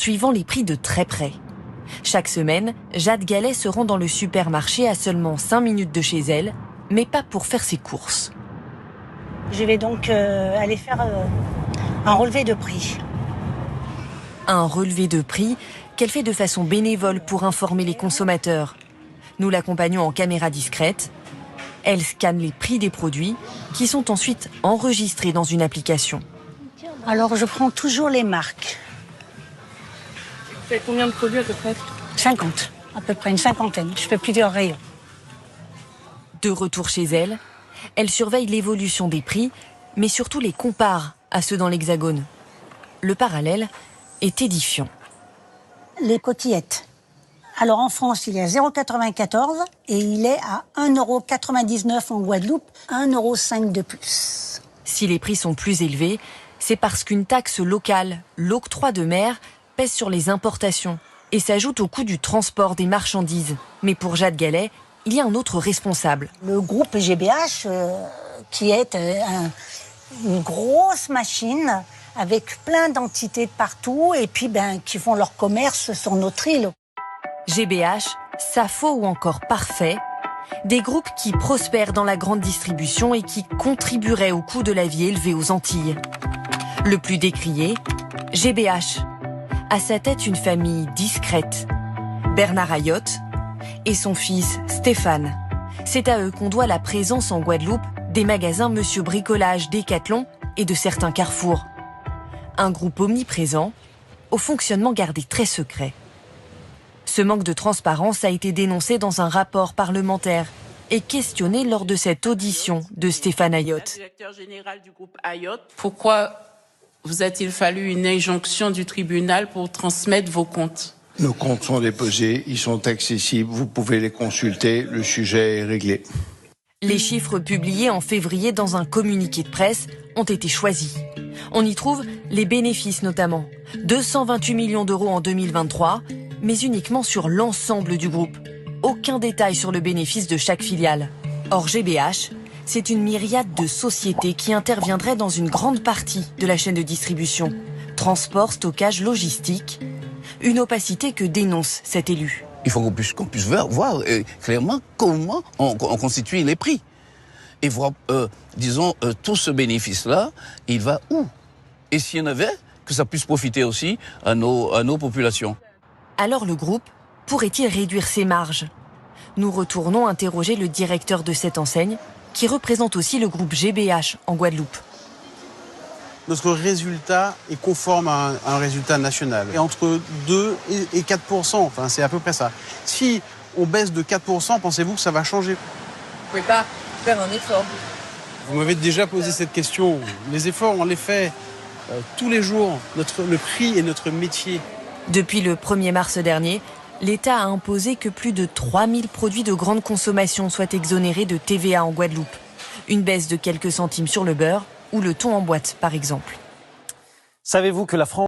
suivant les prix de très près. Chaque semaine, Jade Gallet se rend dans le supermarché à seulement 5 minutes de chez elle, mais pas pour faire ses courses. Je vais donc aller faire un relevé de prix. Un relevé de prix qu'elle fait de façon bénévole pour informer les consommateurs. Nous l'accompagnons en caméra discrète. Elle scanne les prix des produits qui sont ensuite enregistrés dans une application. Alors je prends toujours les marques. Vous faites combien de produits à peu près ? 50, à peu près une cinquantaine. Je fais plusieurs rayons. De retour chez elle, elle surveille l'évolution des prix, mais surtout les compare à ceux dans l'Hexagone. Le parallèle est édifiant. Les cotillettes. Alors en France, il est à 0,94 et il est à 1,99 € en Guadeloupe, 1,05 € de plus. Si les prix sont plus élevés, c'est parce qu'une taxe locale, l'octroi de mer, pèse sur les importations et s'ajoute au coût du transport des marchandises. Mais pour Jade Gallet, il y a un autre responsable. Le groupe GBH, qui est une grosse machine avec plein d'entités de partout et puis qui font leur commerce sur notre île. GBH, Safo ou encore Parfait, des groupes qui prospèrent dans la grande distribution et qui contribueraient au coût de la vie élevé aux Antilles. Le plus décrié, GBH. À sa tête, une famille discrète. Bernard Ayotte et son fils Stéphane. C'est à eux qu'on doit la présence en Guadeloupe des magasins Monsieur Bricolage, Décathlon et de certains carrefours. Un groupe omniprésent, au fonctionnement gardé très secret. Ce manque de transparence a été dénoncé dans un rapport parlementaire et questionné lors de cette audition de Stéphane Ayotte. Directeur général du groupe Ayotte, pourquoi vous a-t-il fallu une injonction du tribunal pour transmettre vos comptes ? Nos comptes sont déposés, ils sont accessibles, vous pouvez les consulter, le sujet est réglé. Les chiffres publiés en février dans un communiqué de presse ont été choisis. On y trouve les bénéfices notamment. 228 millions d'euros en 2023, mais uniquement sur l'ensemble du groupe. Aucun détail sur le bénéfice de chaque filiale. Or GBH, c'est une myriade de sociétés qui interviendraient dans une grande partie de la chaîne de distribution. Transport, stockage, logistique. Une opacité que dénonce cet élu. Il faut qu'on puisse voir clairement comment on constitue les prix. Et voir, tout ce bénéfice-là, il va où ? Et s'il y en avait, que ça puisse profiter aussi à nos populations. Alors le groupe pourrait-il réduire ses marges ? Nous retournons interroger le directeur de cette enseigne, qui représente aussi le groupe GBH en Guadeloupe. Notre résultat est conforme à un résultat national. Et entre 2 et 4%, enfin c'est à peu près ça. Si on baisse de 4%, pensez-vous que ça va changer ? Vous pouvez pas faire un effort. Vous m'avez déjà posé cette question. Les efforts, on les fait tous les jours. Le prix est notre métier. Depuis le 1er mars dernier, l'État a imposé que plus de 3000 produits de grande consommation soient exonérés de TVA en Guadeloupe. Une baisse de quelques centimes sur le beurre ou le thon en boîte, par exemple. Savez-vous que la France